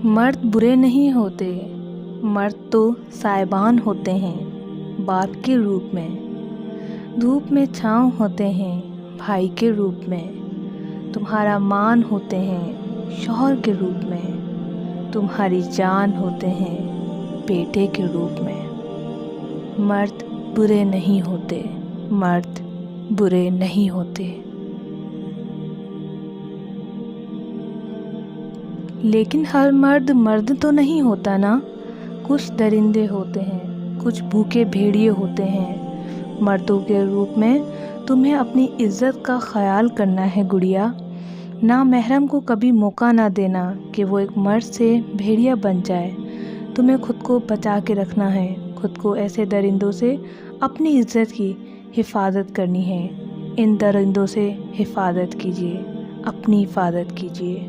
مرد برے نہیں ہوتے، مرد تو سائبان ہوتے ہیں باپ کے روپ میں، دھوپ میں چھاؤں ہوتے ہیں بھائی کے روپ میں، تمہارا مان ہوتے ہیں شوہر کے روپ میں، تمہاری جان ہوتے ہیں بیٹے کے روپ میں۔ مرد برے نہیں ہوتے، مرد برے نہیں ہوتے۔ لیکن ہر مرد مرد تو نہیں ہوتا نا، کچھ درندے ہوتے ہیں، کچھ بھوکے بھیڑیے ہوتے ہیں۔ مردوں کے روپ میں تمہیں اپنی عزت کا خیال کرنا ہے گڑیا، نامحرم کو کبھی موقع نہ دینا کہ وہ ایک مرد سے بھیڑیا بن جائے۔ تمہیں خود کو بچا کے رکھنا ہے، خود کو ایسے درندوں سے اپنی عزت کی حفاظت کرنی ہے۔ ان درندوں سے حفاظت کیجیے، اپنی حفاظت کیجیے۔